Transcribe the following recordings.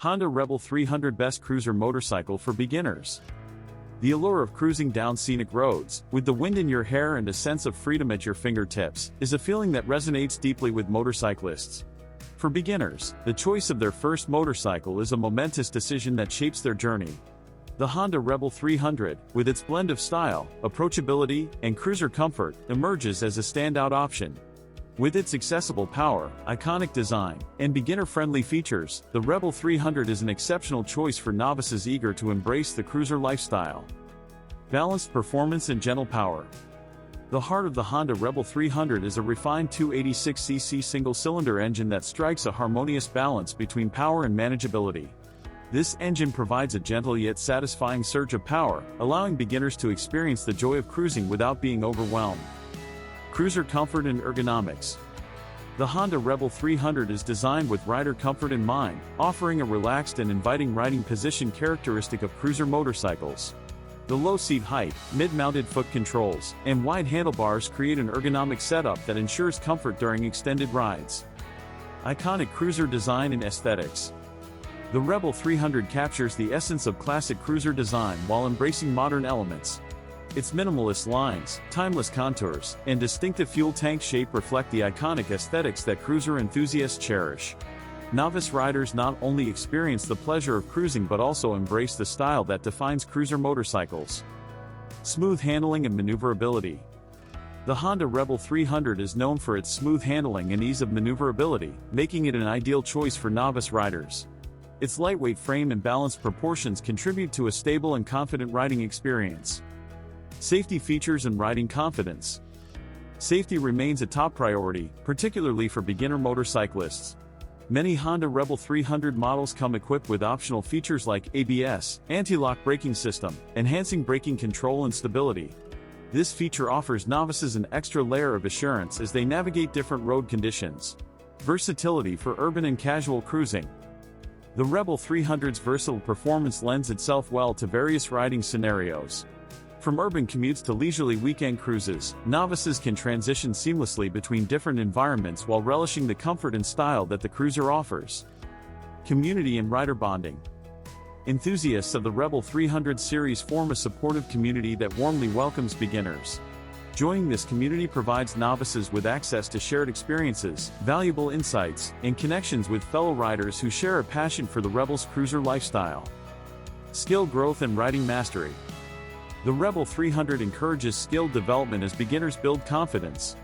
Honda Rebel 300 Best Cruiser Motorcycle for Beginners. The allure of cruising down scenic roads, with the wind in your hair and a sense of freedom at your fingertips, is a feeling that resonates deeply with motorcyclists. For beginners, the choice of their first motorcycle is a momentous decision that shapes their journey. The Honda Rebel 300, with its blend of style, approachability, and cruiser comfort, emerges as a standout option. With its accessible power, iconic design, and beginner-friendly features, the Rebel 300 is an exceptional choice for novices eager to embrace the cruiser lifestyle. Balanced performance and gentle power. The heart of the Honda Rebel 300 is a refined 286cc single-cylinder engine that strikes a harmonious balance between power and manageability. This engine provides a gentle yet satisfying surge of power, allowing beginners to experience the joy of cruising without being overwhelmed. Cruiser comfort and ergonomics. The Honda Rebel 300 is designed with rider comfort in mind, offering a relaxed and inviting riding position characteristic of cruiser motorcycles. The low seat height, mid-mounted foot controls, and wide handlebars create an ergonomic setup that ensures comfort during extended rides. Iconic cruiser design and aesthetics. The Rebel 300 captures the essence of classic cruiser design while embracing modern elements. Its minimalist lines, timeless contours, and distinctive fuel tank shape reflect the iconic aesthetics that cruiser enthusiasts cherish. Novice riders not only experience the pleasure of cruising but also embrace the style that defines cruiser motorcycles. Smooth handling and maneuverability. The Honda Rebel 300 is known for its smooth handling and ease of maneuverability, making it an ideal choice for novice riders. Its lightweight frame and balanced proportions contribute to a stable and confident riding experience. Safety features and riding confidence. Safety remains a top priority, particularly for beginner motorcyclists. Many Honda Rebel 300 models come equipped with optional features like ABS, anti-lock braking system, enhancing braking control and stability. This feature offers novices an extra layer of assurance as they navigate different road conditions. Versatility for urban and casual cruising. The Rebel 300's versatile performance lends itself well to various riding scenarios. From urban commutes to leisurely weekend cruises, novices can transition seamlessly between different environments while relishing the comfort and style that the cruiser offers. Community and rider bonding. Enthusiasts of the Rebel 300 series form a supportive community that warmly welcomes beginners. Joining this community provides novices with access to shared experiences, valuable insights, and connections with fellow riders who share a passion for the Rebel's cruiser lifestyle. Skill growth and riding mastery. The Rebel 300 encourages skill development as beginners build confidence.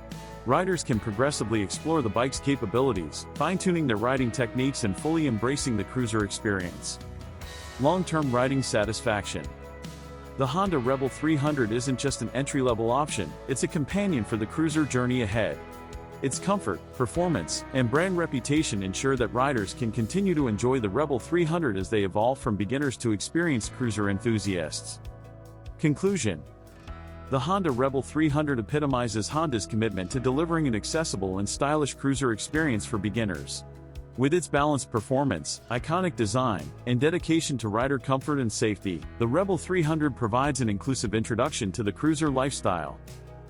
Riders can progressively explore the bike's capabilities, fine-tuning their riding techniques and fully embracing the cruiser experience. Long-term riding satisfaction. The Honda Rebel 300 isn't just an entry-level option, it's a companion for the cruiser journey ahead. Its comfort, performance, and brand reputation ensure that riders can continue to enjoy the Rebel 300 as they evolve from beginners to experienced cruiser enthusiasts. Conclusion. The Honda Rebel 300 epitomizes Honda's commitment to delivering an accessible and stylish cruiser experience for beginners. With its balanced performance, iconic design, and dedication to rider comfort and safety, the Rebel 300 provides an inclusive introduction to the cruiser lifestyle.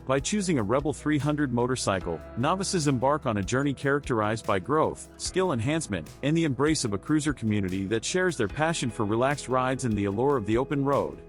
By choosing a Rebel 300 motorcycle, novices embark on a journey characterized by growth, skill enhancement, and the embrace of a cruiser community that shares their passion for relaxed rides and the allure of the open road.